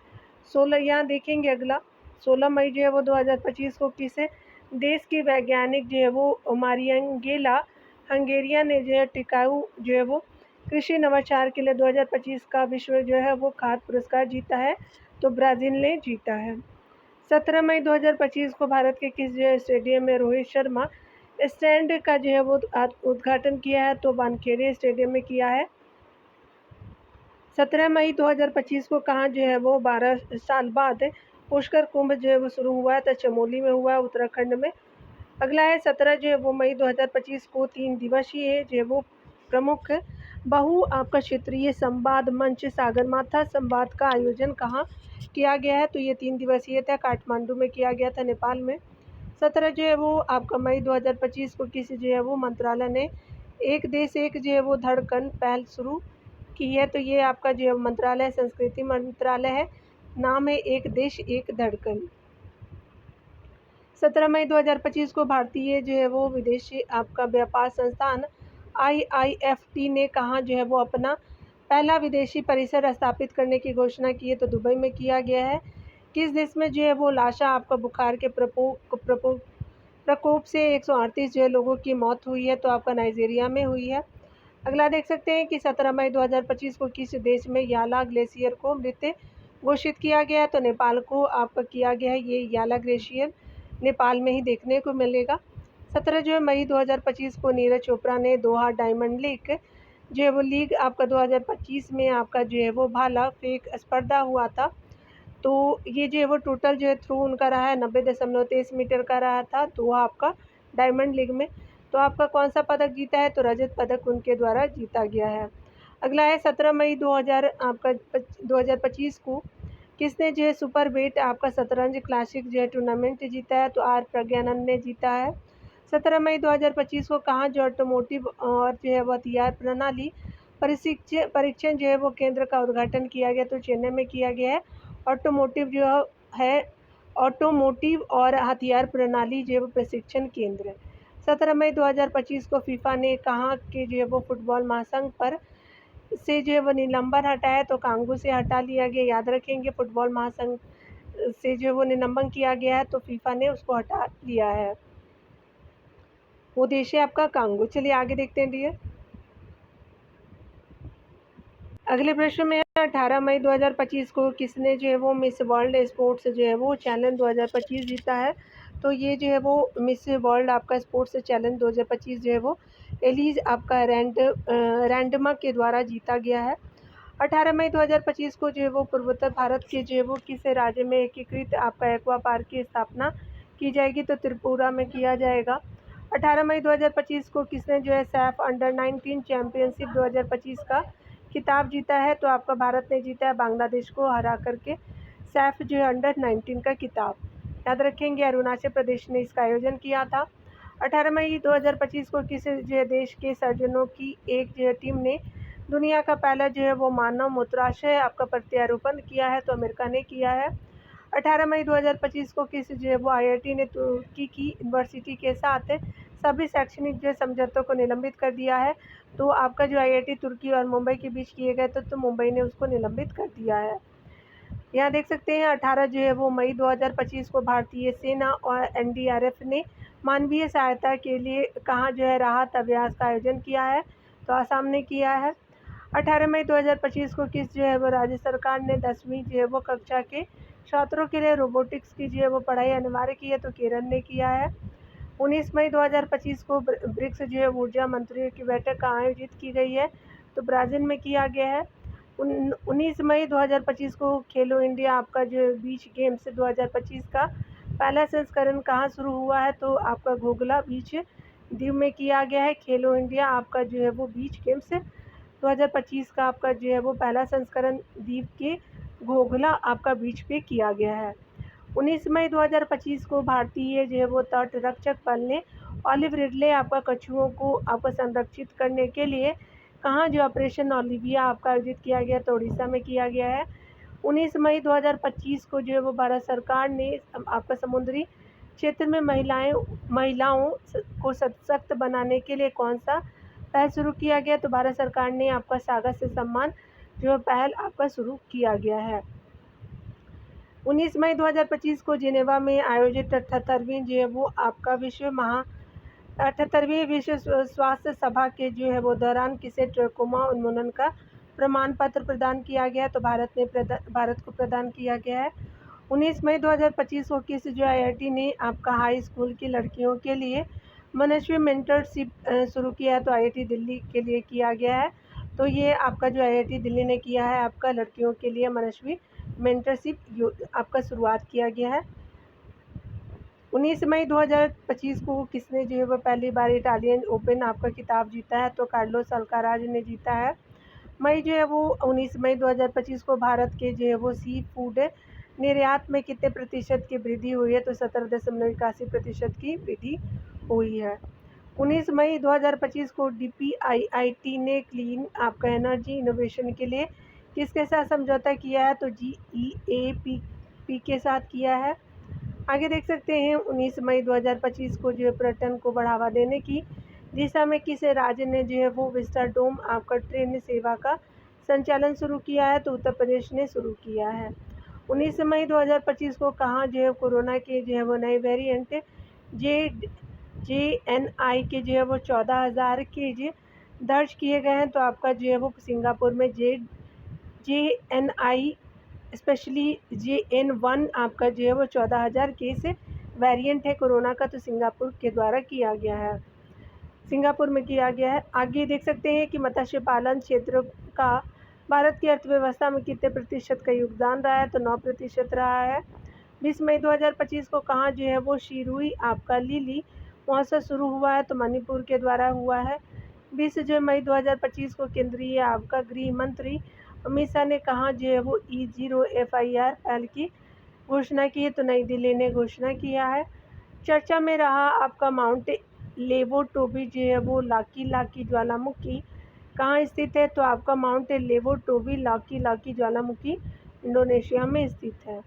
16 यहाँ देखेंगे अगला 16 मई जो है वो 2025 को किस देश की वैज्ञानिक जो है वो मारियंगेला हंगेरिया ने जो है टिकाऊ जो है वो कृषि नवाचार के लिए 2025 का विश्व जो है वो खाद्य पुरस्कार जीता है? तो ब्राज़ील ने जीता है। 17 मई 2025 को भारत के किस जो है स्टेडियम में रोहित शर्मा स्टैंड का जो है वो उद्घाटन किया है? तो वानखेड़े स्टेडियम में किया है। 17 मई 2025 को कहाँ जो है वो 12 साल बाद पुष्कर कुंभ जो है वो शुरू हुआ है? तो चमोली में हुआ है, उत्तराखंड में। अगला है 17 जो है वो मई 2025 को 3 दिवसीय जो है वो प्रमुख बहु आपका क्षेत्रीय संवाद मंच सागरमाथा संवाद का आयोजन कहाँ किया गया है? तो ये 3 दिवसीय था, काठमांडू में किया गया था, नेपाल में। 17 जो है वो आपका मई 2025 को किसी जो है वो मंत्रालय ने एक देश एक जो है वो धड़कन पहल शुरू की है? तो ये आपका जो मंत्रालय संस्कृति मंत्रालय है, नाम है एक देश एक धड़कन। 17 मई 2025 को भारतीय जो है वो विदेशी आपका व्यापार संस्थान IIFT ने कहाँ जो है वो अपना पहला विदेशी परिसर स्थापित करने की घोषणा की है? तो दुबई में किया गया है। किस देश में जो है वो लाशा आपका बुखार के प्रकोप से 138 जो है लोगों की मौत हुई है? तो आपका नाइजीरिया में हुई है। अगला देख सकते हैं कि 17 मई 2025 को किस देश में याला ग्लेशियर को मृत घोषित किया गया है? तो नेपाल को आपका किया गया है। ये याला ग्लेशियर नेपाल में ही देखने को मिलेगा। 17 जो है मई 2025 को नीरज चोपड़ा ने दोहा डायमंड लीग जो है वो लीग आपका 2025 में आपका जो है वो भाला फेंक स्पर्धा हुआ था। तो ये जो है वो टोटल जो है थ्रू उनका रहा है 90.23 मीटर का रहा था दोहा आपका डायमंड लीग में। तो आपका कौन सा पदक जीता है? तो रजत पदक उनके द्वारा जीता गया है। अगला है 17 मई 2025 को किसने जो है सुपर वेट आपका शतरंज क्लासिक जो है टूर्नामेंट जीता है? तो आर प्रज्ञानंद ने जीता है। 17 मई 2025 को कहाँ जो ऑटोमोटिव और जो है वो हथियार प्रणाली परीक्षण जो है वो केंद्र का उद्घाटन किया गया? तो चेन्नई में किया गया है। ऑटोमोटिव जो है ऑटोमोटिव और हथियार प्रणाली जो है वो प्रशिक्षण केंद्र। 17 मई 2025 को फीफा ने कहाँ के जो है वो फुटबॉल महासंघ पर से जो है वो निलंबन हटाया? तो कांगो से हटा लिया गया, याद रखेंगे। फुटबॉल महासंघ से जो है वो निलंबन किया गया है, तो फीफा ने उसको हटा लिया है। वो देश है आपका कांगो। चलिए आगे देखते हैं डियर। अगले प्रश्न में 18 मई 2025 को किसने जो है वो मिस वर्ल्ड स्पोर्ट्स जो है वो चैलेंज 2025 जीता है? तो ये जो है वो मिस वर्ल्ड आपका स्पोर्ट्स चैलेंज 2025 जो है वो एलिज आपका रैंडमा के द्वारा जीता गया है। 18 मई 2025 को जो है वो पूर्वोत्तर भारत के जो है वो किस राज्य में एकीकृत आपका एक्वा पार्क की स्थापना की जाएगी, तो त्रिपुरा में किया जाएगा। 18 मई 2025 को किसने जो है सैफ अंडर 19 चैम्पियनशिप 2025 का खिताब जीता है, तो आपका भारत ने जीता है बांग्लादेश को हरा करके सैफ जो है अंडर 19 का खिताब। याद रखेंगे अरुणाचल प्रदेश ने इसका आयोजन किया था। 18 मई 2025 को किस जो है देश के सर्जनों की एक जो है टीम ने दुनिया का पहला जो है वो मानव मूत्राशय आपका प्रत्यारोपण किया है, तो अमेरिका ने किया है। 18 मई 2025 को किस जो है वो आईआईटी ने तुर्की की यूनिवर्सिटी के साथ सभी शैक्षणिक जो समझौतों को निलंबित कर दिया है, तो आपका जो आईआईटी तुर्की और मुंबई के बीच किए गए तो मुंबई ने उसको निलंबित कर दिया है। यहाँ देख सकते हैं 18 जो है वो मई 2025 को भारतीय सेना और एनडीआरएफ ने मानवीय सहायता के लिए कहाँ जो है राहत अभ्यास का आयोजन किया है, तो आसाम ने किया है। 18 मई 2025 को किस जो है वो राज्य सरकार ने 10वीं जो है वो कक्षा के छात्रों के लिए रोबोटिक्स की जो है वो पढ़ाई अनिवार्य की है, तो केरल ने किया है। 19 मई 2025 को ब्रिक्स जो है ऊर्जा मंत्रियों की बैठक आयोजित की गई है, तो ब्राज़ील में किया गया है। 19 मई 2025 को खेलो इंडिया आपका जो बीच गेम्स 2025 का पहला संस्करण कहाँ शुरू हुआ है, तो आपका घोघला बीच द्वीप में किया गया है। खेलो इंडिया आपका जो है वो बीच गेम्स 2025 का आपका जो है वो पहला संस्करण द्वीप के घोघला आपका बीच पे किया गया है। 19 मई 2025 को भारतीय जो है वो तट रक्षक बल ने ऑलिव रिडले आपका कछुओं को आपका संरक्षित करने के लिए कहाँ जो ऑपरेशन ओलिविया आपका आयोजित किया गया, तो उड़ीसा में किया गया है। 19 मई 2025 को जो है वो भारत सरकार ने आपका समुद्री क्षेत्र में महिलाओं को सशक्त बनाने के लिए कौन सा पहल शुरू किया गया, तो भारत सरकार ने आपका सागर से सम्मान जो पहल आपका शुरू किया गया है। 19 मई 2025 को जिनेवा में आयोजित 78वीं जो है वो आपका 78वीं विश्व स्वास्थ्य सभा के जो है वो दौरान किसे ट्रकोमा उन्मूलन का प्रमाण पत्र प्रदान किया गया, तो भारत को प्रदान किया गया है। 19 मई 2025 को किस जो आईआईटी ने आपका हाई स्कूल की लड़कियों के लिए मनस्वी मेंटरशिप शुरू किया है, तो आईआईटी दिल्ली के लिए किया गया है। तो ये आपका जो आईआईटी दिल्ली ने किया है आपका लड़कियों के लिए मनस्वी मेंटरशिप आपका शुरुआत किया गया है। 19 मई 2025 को किसने जो है वो पहली बार इटालियन ओपन आपका खिताब जीता है, तो कार्लोस अल्काराज ने जीता है। मई जो है वो 19 मई 2025 को भारत के जो है वो सी फूड निर्यात में कितने प्रतिशत की वृद्धि हुई है, तो 17.81% की वृद्धि हुई है। 19 मई 2025 को DPIIT ने क्लीन आपका एनर्जी इनोवेशन के लिए किसके साथ समझौता किया है, तो GEAPP के साथ किया है। आगे देख सकते हैं 19 मई 2025 को जो है पर्यटन को बढ़ावा देने की दिशा में किस राज्य ने जो है वो विस्टाडोम आपका ट्रेन सेवा का संचालन शुरू किया है, तो उत्तर प्रदेश ने शुरू किया है। 19 मई 2025 को कहाँ जो है कोरोना के जो है वो नए वेरिएंट JNI के जो है वो 14,000 केस दर्ज किए गए हैं, तो आपका जो है वो सिंगापुर में JNI स्पेशली JN1 आपका जो है वो 14,000 केस वेरिएंट है कोरोना का, तो सिंगापुर के द्वारा किया गया है, सिंगापुर में किया गया है। आगे देख सकते हैं कि मत्स्य पालन क्षेत्र का भारत की अर्थव्यवस्था में कितने प्रतिशत का योगदान रहा है, तो 9% रहा है। 20 मई 2025 को कहाँ जो है वो शिरुई आपका लिली महोत्सव शुरू हुआ है, तो मणिपुर के द्वारा हुआ है। 20 जो मई 2025 को केंद्रीय आपका गृह मंत्री अमित शाह ने कहाँ जो है वो E0 FIR पहल की घोषणा की है, तो नई दिल्ली ने घोषणा किया है। चर्चा में रहा आपका माउंट लेवोटोबी जो है वो लाकी ज्वालामुखी कहाँ स्थित है, तो आपका माउंट लेवोटोबी लाकी ज्वालामुखी इंडोनेशिया में स्थित है।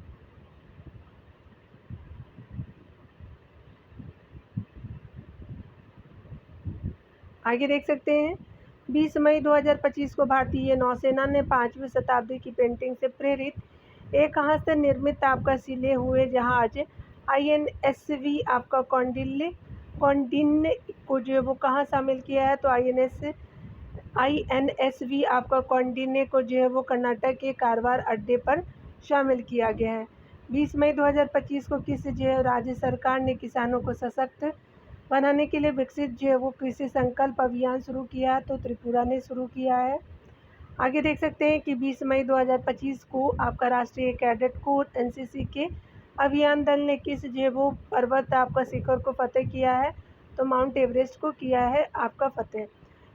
आगे देख सकते हैं 20 मई 2025 को भारतीय नौसेना ने 5वीं शताब्दी की पेंटिंग से प्रेरित एक हस्त निर्मित आपका सिले हुए जहाज INSV आपका कौंडिन्य को जो है वो कहाँ शामिल किया है, तो INSV आपका कौंडिन्य को जो है वो कर्नाटक के कारवार अड्डे पर शामिल किया गया है। 20 मई 2025 को किस जो है राज्य सरकार ने किसानों को सशक्त बनाने के लिए विकसित जो है वो कृषि संकल्प अभियान शुरू किया है? तो त्रिपुरा ने शुरू किया है। आगे देख सकते हैं कि 20 मई 2025 को आपका राष्ट्रीय कैडेट कोर एनसीसी के अभियान दल ने किस जो है वो पर्वत आपका शिखर को फतेह किया है? तो माउंट एवरेस्ट को किया है आपका फतेह।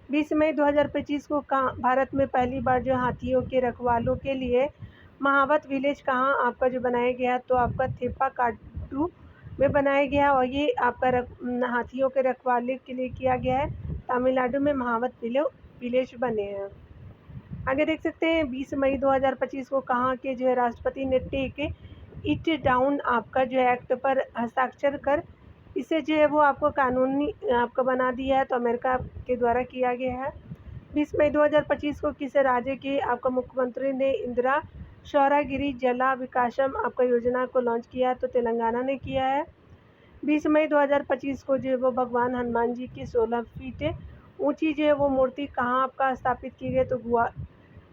20 मई 2025 को कहाँ भारत में पहली बार जो हाथियों के रखवालों के लिए महावत विलेज कहाँ आपका जो बनाया गया? तो आपका थेपाकाडू में बनाया गया और ये आपका हाथियों के रखवाले के लिए किया गया है। तमिलनाडु में महावत विलेज बने हैं। आगे देख सकते हैं 20 मई 2025 को कहाँ के जो है राष्ट्रपति ने टेक इट डाउन आपका जो एक्ट पर हस्ताक्षर कर इसे जो है वो आपको कानूनी आपका बना दिया है? तो अमेरिका के द्वारा किया गया है। 20 मई 2025 को किस राज्य के आपका मुख्यमंत्री ने इंदिरा सौरागिरी जला विकासम आपका योजना को लॉन्च किया? तो तेलंगाना ने किया है। 20 मई 2025 को जो है वो भगवान हनुमान जी की 16 फीट ऊंची जो है वो मूर्ति कहाँ आपका स्थापित की गई? तो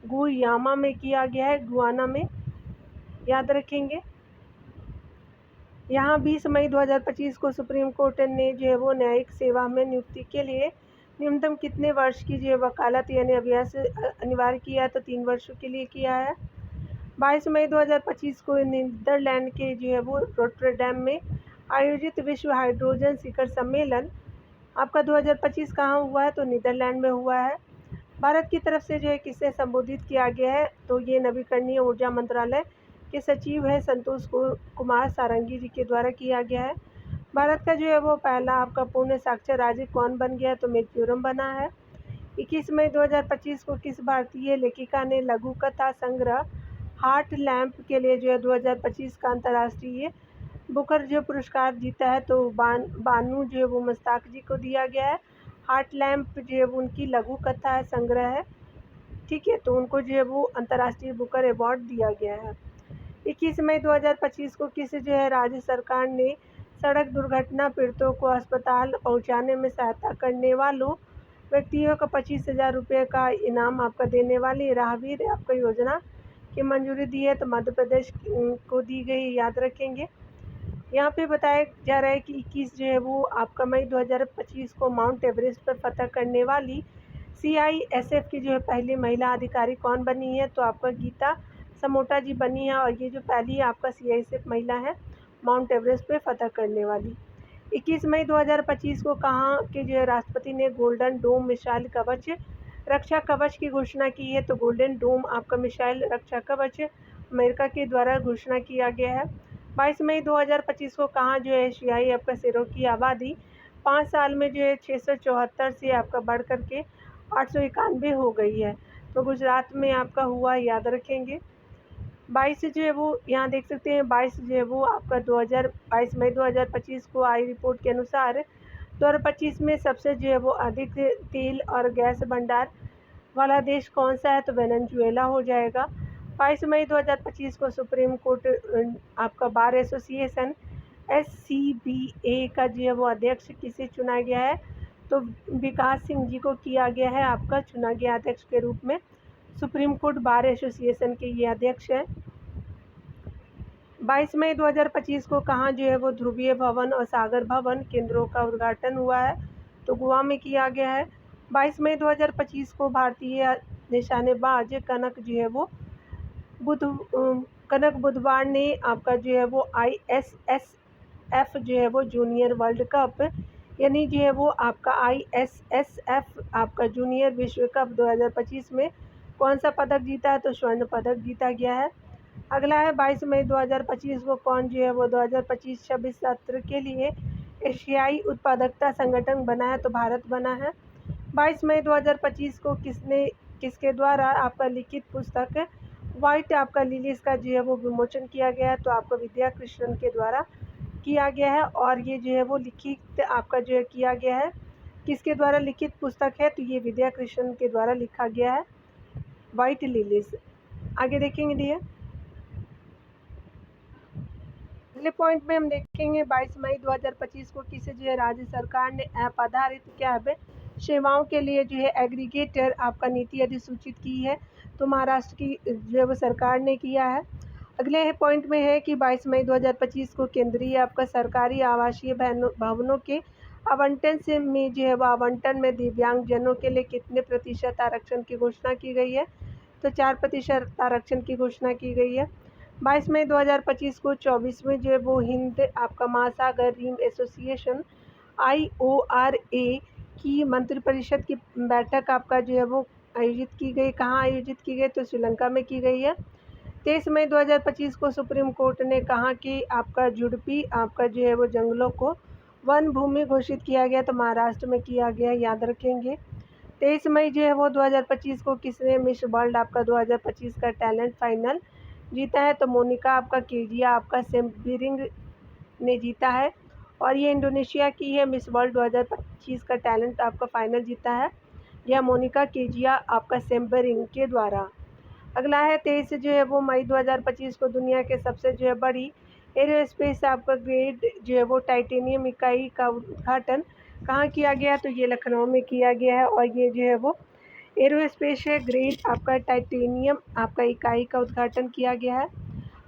गुयामा में किया गया है, गुआना में, याद रखेंगे। यहाँ 20 मई 2025 को सुप्रीम कोर्ट ने जो है वो न्यायिक सेवा में नियुक्ति के लिए न्यूनतम कितने वर्ष की जो है वकालत यानी अभ्यास अनिवार्य किया है? तो 3 वर्षों के लिए किया है। 22 मई 2025 को नीदरलैंड के जो है वो रोटरडैम में आयोजित विश्व हाइड्रोजन शिखर सम्मेलन आपका 2025 कहाँ हुआ है? तो नीदरलैंड में हुआ है। भारत की तरफ से जो है किससे संबोधित किया गया है? तो ये नवीकरणीय ऊर्जा मंत्रालय के सचिव है संतोष कुमार सारंगी जी के द्वारा किया गया है। भारत का जो है वो पहला आपका पूर्ण साक्षर राज्य कौन बन गया? तो मिजोरम बना है। 21 मई 2025 को किस भारतीय लेखिका ने लघु कथा संग्रह हार्ट लैम्प के लिए जो है 2025 का अंतर्राष्ट्रीय बुकर जो पुरस्कार जीता है? तो बानू जो है वो मुश्ताक जी को दिया गया है। हार्ट लैम्प जो है वो उनकी लघु कथा है, संग्रह है, ठीक है, तो उनको जो है वो अंतर्राष्ट्रीय बुकर अवार्ड दिया गया है। 21 मई 2025 को किस जो है राज्य सरकार ने सड़क दुर्घटना पीड़ितों को अस्पताल पहुंचाने में सहायता करने वालों व्यक्तियों को 25,000 रुपये का इनाम आपका देने वाली राहगीर आपका योजना की मंजूरी दी है? तो मध्य प्रदेश को दी गई, याद रखेंगे। यहाँ पे बताया जा रहा है कि 21 जो है वो आपका मई 2025 को माउंट एवरेस्ट पर फतह करने वाली CISF की जो है पहली महिला अधिकारी कौन बनी है? तो आपका गीता समोटा जी बनी है और ये जो पहली आपका CISF महिला है माउंट एवरेस्ट पे फतह करने वाली। 21 मई 2025 को कहाँ के जो है राष्ट्रपति ने गोल्डन डोम मिसाइल कवच रक्षा कवच की घोषणा की है? तो गोल्डन डोम आपका मिसाइल रक्षा कवच अमेरिका के द्वारा घोषणा किया गया है। 22 मई 2025 को कहाँ जो है एशियाई आपका शेरों की आबादी 5 साल में जो है 674 से आपका बढ़ कर के 891 हो गई है? तो गुजरात में आपका हुआ, याद रखेंगे। 22 जो है वो यहाँ देख सकते हैं 22 जो है वो आपका 22 मई 2025 को आई रिपोर्ट के अनुसार 2025 में सबसे जो है वो अधिक तेल और गैस भंडार वाला देश कौन सा है? तो वेनेजुएला हो जाएगा। 22 मई 2025 को सुप्रीम कोर्ट आपका बार एसोसिएशन SCBA का जो है वो अध्यक्ष किसे चुना गया है? तो विकास सिंह जी को किया गया है आपका चुना गया अध्यक्ष के रूप में। सुप्रीम कोर्ट बार एसोसिएशन के ये अध्यक्ष हैं। 22 मई 2025 को कहाँ जो है वो ध्रुवीय भवन और सागर भवन केंद्रों का उद्घाटन हुआ है? तो गोवा में किया गया है। 22 मई 2025 को भारतीय निशानेबाज कनक जो है वो कनक बुधवार ने आपका जो है वो ISSF जो है वो जूनियर वर्ल्ड कप यानी जो है वो आपका ISSF आपका जूनियर विश्व कप 2025 में कौन सा पदक जीता है? तो स्वर्ण पदक जीता गया है। अगला है 22 मई 2025 को कौन जो है वो 2025-26 सत्र के लिए एशियाई उत्पादकता संगठन बना है? तो भारत बना है। 22 मई 2025 को किसके द्वारा आपका लिखित पुस्तक वाइट आपका लिलीज का जो है वो विमोचन किया गया है? तो आपका विद्या कृष्णन के द्वारा किया गया है और ये जो है वो लिखित आपका जो है किया गया है, किसके द्वारा लिखित पुस्तक है? तो ये विद्या कृष्णन के द्वारा लिखा गया है वाइट लिलीज। आगे देखेंगे डियर, अगले पॉइंट में हम देखेंगे 22 मई 2025 को किसे जो है राज्य सरकार ने ऐप आधारित कैब सेवाओं के लिए जो है एग्रीगेटर आपका नीति अधिसूचित की है? तो महाराष्ट्र की जो है वो सरकार ने किया है। अगले पॉइंट में है कि 22 मई 2025 को केंद्रीय आपका सरकारी आवासीय भवनों के आवंटन से में जो है वो आवंटन में दिव्यांगजनों के लिए कितने प्रतिशत आरक्षण की घोषणा की गई है, तो 4% आरक्षण की घोषणा की गई है। 22 मई 2025 को 24वें जो है वो हिंद आपका महासागर रिम एसोसिएशन IORA की मंत्रिपरिषद की बैठक आपका जो है वो आयोजित की गई। कहाँ आयोजित की गई, तो श्रीलंका में की गई है। 23 मई 2025 को सुप्रीम कोर्ट ने कहा कि आपका जुड़पी आपका जो है वो जंगलों को वन भूमि घोषित किया गया, तो महाराष्ट्र में किया गया, याद रखेंगे। 23 मई जो है वो 2025 को किसने मिस वर्ल्ड आपका 2025 का टैलेंट फाइनल जीता है, तो मोनिका आपका केजिया आपका सेम्बिरिंग ने जीता है और ये इंडोनेशिया की है। मिस वर्ल्ड 2025 का टैलेंट आपका फाइनल जीता है यह मोनिका केजिया आपका सेम्बिरिंग के द्वारा। अगला है 23 जो है वो मई 2025 को दुनिया के सबसे जो है बड़ी एरोस्पेस आपका ग्रेड जो है वो टाइटेनियम इकाई का उद्घाटन कहाँ किया गया, तो ये लखनऊ में किया गया है और ये जो है वो एरोस्पेस ग्रेड आपका टाइटेनियम आपका इकाई का उद्घाटन किया गया है।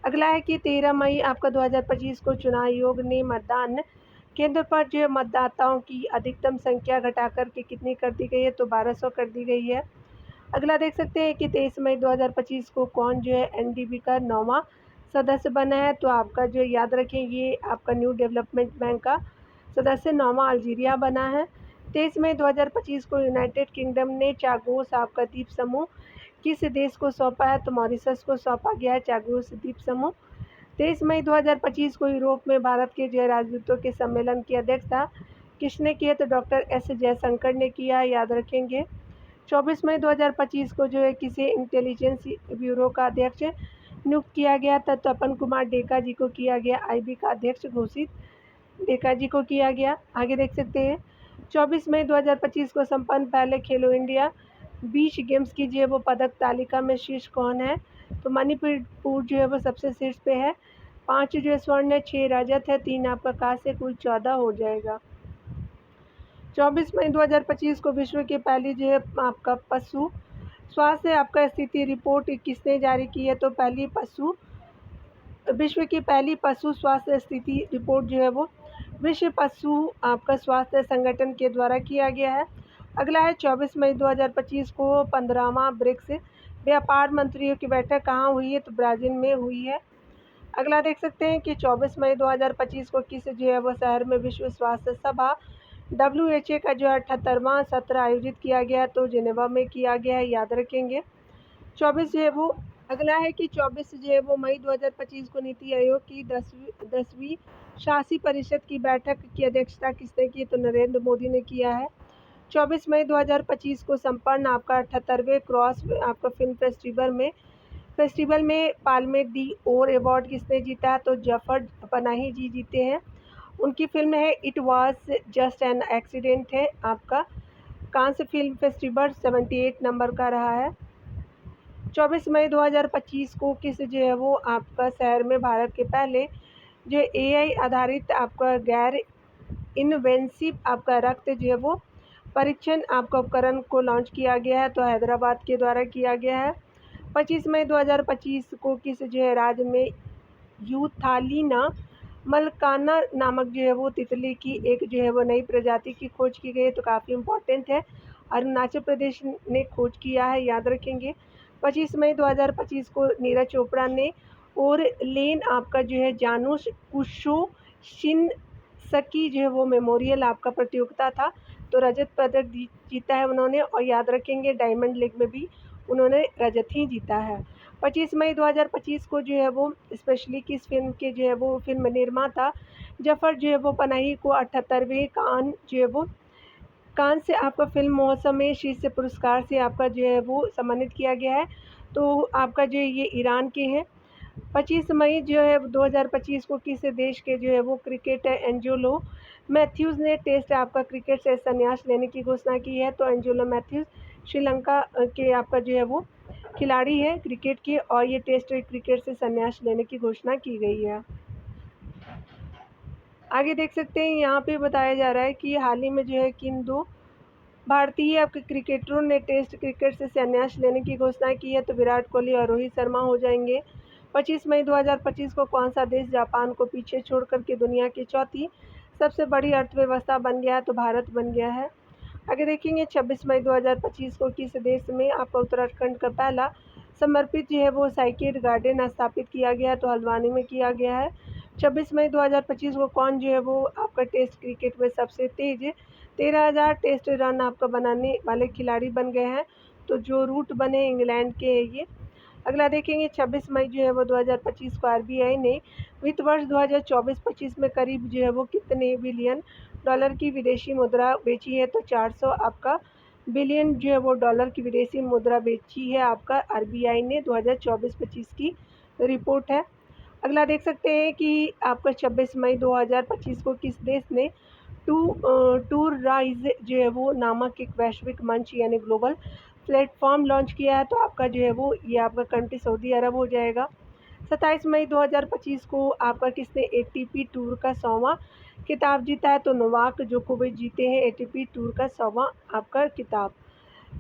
अगला है कि 13 मई आपका 2025 को चुनाव आयोग ने मतदान केंद्र पर जो है मतदाताओं की अधिकतम संख्या घटाकर के कितनी कर दी गई है, तो 1200 कर दी गई है। अगला देख सकते हैं कि 23 मई 2025 को कौन जो है एनडीबी का 9वां सदस्य बना है, तो आपका जो याद रखें ये आपका न्यू डेवलपमेंट बैंक का सदस्य 9वां अल्जीरिया बना है। 23 मई 2025 को यूनाइटेड किंगडम ने चागोस आपका द्वीप समूह किस देश को सौंपा है, तो मॉरिशस को सौंपा गया है चागोस द्वीप समूह। 23 मई 2025 को यूरोप में भारत के जो राजदूतों के सम्मेलन की अध्यक्षता किसने की है, तो डॉक्टर एस जयशंकर ने किया, याद रखेंगे। 24 मई 2025 को जो है किसी इंटेलिजेंस ब्यूरो का अध्यक्ष नियुक्त किया गया था, तो तपन कुमार डेका जी को किया गया, आईबी का अध्यक्ष घोषित डेका जी को किया गया। आगे देख सकते हैं 24 मई 2025 को संपन्न पहले खेलो इंडिया बीच गेम्स की जो है वो पदक तालिका में शीर्ष कौन है, तो मणिपुर जो है वो सबसे शीर्ष पे है। 5 जो है स्वर्ण है, 6 रजत है, 3 आपका कांस्य, कुल 14 हो जाएगा। 24 मई 2025 को विश्व की पहली जो है आपका पशु स्वास्थ्य आपका स्थिति रिपोर्ट किसने जारी की है, तो विश्व की पहली पशु स्वास्थ्य स्थिति रिपोर्ट जो है वो विश्व पशु आपका स्वास्थ्य संगठन के द्वारा किया गया है। अगला है 24 मई 2025 को 15वां ब्रिक्स व्यापार मंत्रियों की बैठक कहाँ हुई है, तो ब्राज़ील में हुई है। अगला देख सकते हैं कि 24 मई 2025 को किस जो है वो शहर में विश्व स्वास्थ्य सभा WHO का जो 78वां सत्र आयोजित किया गया, तो जिनेवा में किया गया है, याद रखेंगे। 24 जो है वो अगला है कि 24 जो है वो मई 2025 को नीति आयोग की 10वीं शासी परिषद की बैठक की अध्यक्षता किसने की, तो नरेंद्र मोदी ने किया है। 24 मई 2025 को संपन्न आपका 78वें क्रॉस आपका फिल्म फेस्टिवल में पाल्मे डी ओर अवार्ड किसने जीता, तो जफर पनाही जी जीते हैं। उनकी फिल्म है it was just an accident है आपका कांस फिल्म फेस्टिवल 78 नंबर का रहा है। 24 मई 2025 को किस जो है वो आपका शहर में भारत के पहले जो AI आधारित आपका गैर इनवेंसिव आपका रक्त जो है वो परीक्षण आपका उपकरण को लॉन्च किया गया है, तो हैदराबाद के द्वारा किया गया है। 25 मई 2025 को किस जो है राज्य में यूथालीना मलकाना नामक जो है वो तितली की एक जो है वो नई प्रजाति की खोज की गई है, तो काफ़ी इम्पोर्टेंट है। अरुणाचल प्रदेश ने खोज किया है, याद रखेंगे। 25 मई 2025 को नीरज चोपड़ा ने और लेन आपका जो है जानुस कुशोशिनस्की जो है वो मेमोरियल आपका प्रतियोगिता था, तो रजत पदक जीता है उन्होंने, और याद रखेंगे डायमंड लीग में भी उन्होंने रजत ही जीता है। 25 मई 2025 को जो है वो स्पेशली किस फिल्म के जो है वो फिल्म निर्माता जफर जो है वो पनाही को 78वें कान से आपका फिल्म महोत्सव में शीर्ष पुरस्कार से आपका जो है वो सम्मानित किया गया है, तो आपका जो ये ईरान के हैं। 25 मई जो है 2025 को किस देश के जो है वो क्रिकेटर एंजेलो मैथ्यूज़ ने टेस्ट आपका क्रिकेट से संन्यास लेने की घोषणा की है, तो एंजेलो मैथ्यूज़ श्रीलंका के आपका जो है वो खिलाड़ी है क्रिकेट के, और ये टेस्ट क्रिकेट से संन्यास लेने की घोषणा की गई है। आगे देख सकते हैं यहाँ पे बताया जा रहा है कि हाल ही में जो है किन 2 भारतीय आपके क्रिकेटरों ने टेस्ट क्रिकेट से संन्यास लेने की घोषणा की है, तो विराट कोहली और रोहित शर्मा हो जाएंगे। 25 मई 2025 को कौन सा देश जापान को पीछे छोड़ कर के दुनिया की चौथी सबसे बड़ी अर्थव्यवस्था बन गया है? तो भारत बन गया है। आगे देखेंगे 26 मई 2025 को किस देश में आपका उत्तराखंड का पहला समर्पित जो है वो साइकिड गार्डन स्थापित किया गया है? तो हल्द्वानी में किया गया है। 26 मई 2025 को कौन जो है वो आपका टेस्ट क्रिकेट में सबसे तेज 13,000 टेस्ट रन आपका बनाने वाले खिलाड़ी बन गए हैं? तो जो रूट बने इंग्लैंड के हैं ये। अगला देखेंगे 26 मई जो है वो 2025 को आरबीआई ने वित्त वर्ष 2024-25 में करीब जो है वो कितने बिलियन डॉलर की विदेशी मुद्रा बेची है? तो 400 आपका बिलियन जो है वो डॉलर की विदेशी मुद्रा बेची है आपका आरबीआई ने 2024-25 की रिपोर्ट है। अगला देख सकते हैं कि आपका 26 मई 2025 को किस देश ने टूर राइज जो है वो नामक एक वैश्विक मंच यानी ग्लोबल प्लेटफॉर्म लॉन्च किया है? तो आपका जो है वो ये आपका कंट्री सऊदी अरब हो जाएगा। 27 मई 2025 को आपका किसने एटीपी टूर का 100वां खिताब जीता है? तो नोवाक जोकोविच जीते हैं एटीपी टूर का 100वां आपका खिताब।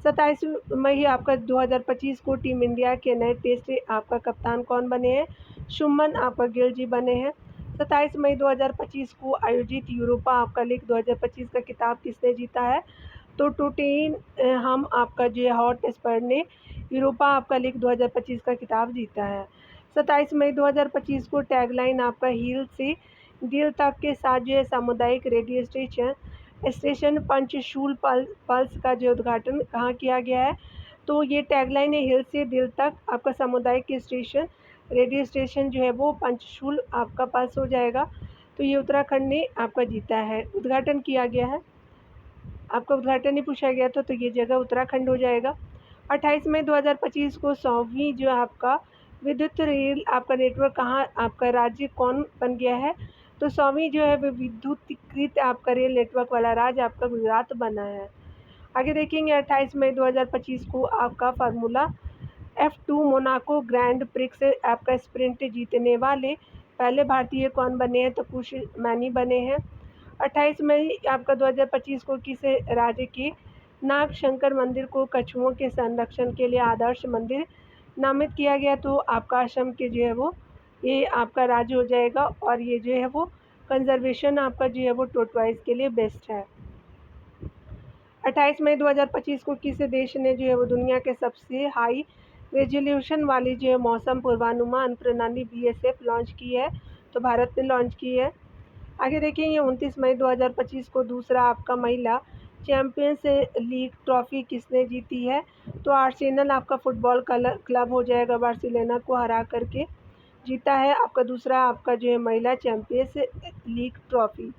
27 मई आपका 2025 को टीम इंडिया के नए टेस्ट आपका कप्तान कौन बने हैं? शुभमन आपका गिल जी बने हैं। 27 मई 2025 को आयोजित यूरोपा आपका लीग 2025 का खिताब किसने जीता है? तो टोटेन हम आपका जो है हॉटस्पर ने यूरोपा आपका लीग 2025 का खिताब जीता है। 27 मई 2025 को टैगलाइन आपका हील से दिल तक के साथ जो है सामुदायिक रेडियो स्टेशन पंचशूल पल्स का जो उद्घाटन कहाँ किया गया है? तो ये टैगलाइन है हिल से दिल तक आपका सामुदायिक स्टेशन रेडियो स्टेशन जो है वो पंचशूल आपका पल्स हो जाएगा। तो ये उत्तराखंड ने आपका जीता है, उद्घाटन किया गया है। आपका उद्घाटन ही पूछा गया था तो ये जगह उत्तराखंड हो जाएगा। 28 मई 2025 को 100वीं जो आपका विद्युत रेल आपका नेटवर्क कहाँ आपका राज्य कौन बन गया है? तो 100वीं जो है वो विद्युतीकृत आपका रेल नेटवर्क वाला राज्य आपका गुजरात बना है। आगे देखेंगे 28 मई 2025 को आपका formula F2 Monaco grand prix आपका स्प्रिंट जीतने वाले पहले भारतीय कौन बने हैं? तो कुश मैनी बने हैं। 28 मई आपका 2025 को किस राज्य के नाग शंकर मंदिर को कछुओं के संरक्षण के लिए आदर्श मंदिर नामित किया गया? तो आपका असम के जो है वो ये आपका राज्य हो जाएगा और ये जो है वो कंजर्वेशन आपका जो है वो टोटवाइज के लिए बेस्ट है। 28 मई 2025 को किस देश ने जो है वो दुनिया के सबसे हाई रेजोल्यूशन वाली जो है मौसम पूर्वानुमान प्रणाली BSF लॉन्च की है? तो भारत ने लॉन्च की है। आगे देखेंगे 29 मई 2025 को दूसरा आपका महिला चैम्पियंस लीग ट्रॉफी किसने जीती है? तो आर्सेनल आपका फुटबॉल क्लब हो जाएगा बार्सिलोना को हरा करके जीता है आपका दूसरा आपका जो है महिला चैम्पियंस लीग ट्रॉफी।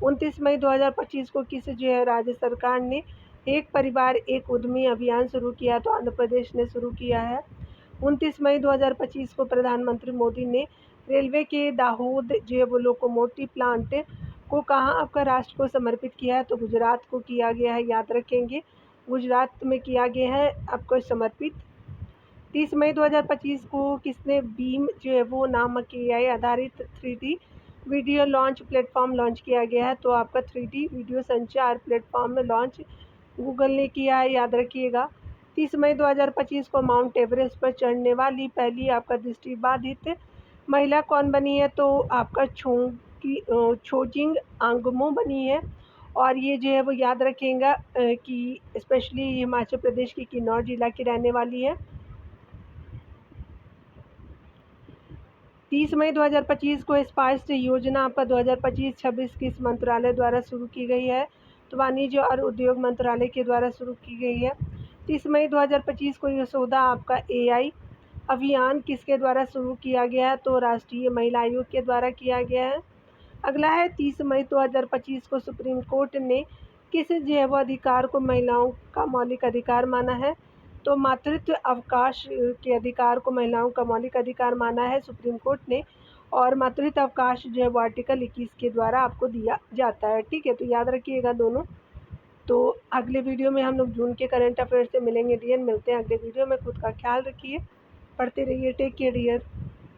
29 मई 2025 को किस जो है राज्य सरकार ने एक परिवार एक उद्यमी अभियान शुरू किया? तो आंध्र प्रदेश ने शुरू किया है। 29 मई 2025 को प्रधानमंत्री मोदी ने रेलवे के दाहोद जो है वो लोकोमोटिव प्लांट को कहाँ आपका राष्ट्र को समर्पित किया है? तो गुजरात को किया गया है, याद रखेंगे गुजरात में किया गया है आपको समर्पित। 30 मई 2025 को किसने बीम जो है वो नामक AI आधारित 3D video launch platform launch किया गया है? तो आपका 3D वीडियो संचार प्लेटफॉर्म में लॉन्च गूगल ने किया है, याद रखिएगा। 30 मई 2025 को माउंट एवरेस्ट पर चढ़ने वाली पहली आपका दृष्टिबाधित महिला कौन बनी है? तो आपका छोजिंग आंगमो बनी है और ये जो है वो याद रखेंगे कि स्पेशली हिमाचल प्रदेश की किन्नौर जिला की रहने वाली है। 30 मई 2025 को स्पाइस योजना आपका 2025-26 किस मंत्रालय द्वारा शुरू की गई है? तो वाणिज्य और उद्योग मंत्रालय के द्वारा शुरू की गई है। 30 मई 2025 को यशोदा आपका AI अभियान किसके द्वारा शुरू किया गया है? तो राष्ट्रीय महिला आयोग के द्वारा किया गया है। अगला है 30 मई 2025 को सुप्रीम कोर्ट ने किस जैव अधिकार को महिलाओं का मौलिक अधिकार माना है? तो मातृत्व अवकाश के अधिकार को महिलाओं का मौलिक अधिकार माना है सुप्रीम कोर्ट ने और मातृत्व अवकाश जो है वो आर्टिकल 21 के द्वारा आपको दिया जाता है। ठीक है, तो याद रखिएगा दोनों। तो अगले वीडियो में हम लोग जून के करंट अफेयर से मिलेंगे डियर। मिलते हैं अगले वीडियो में। खुद का ख्याल रखिए, पढ़ते रहिए। Take care dear.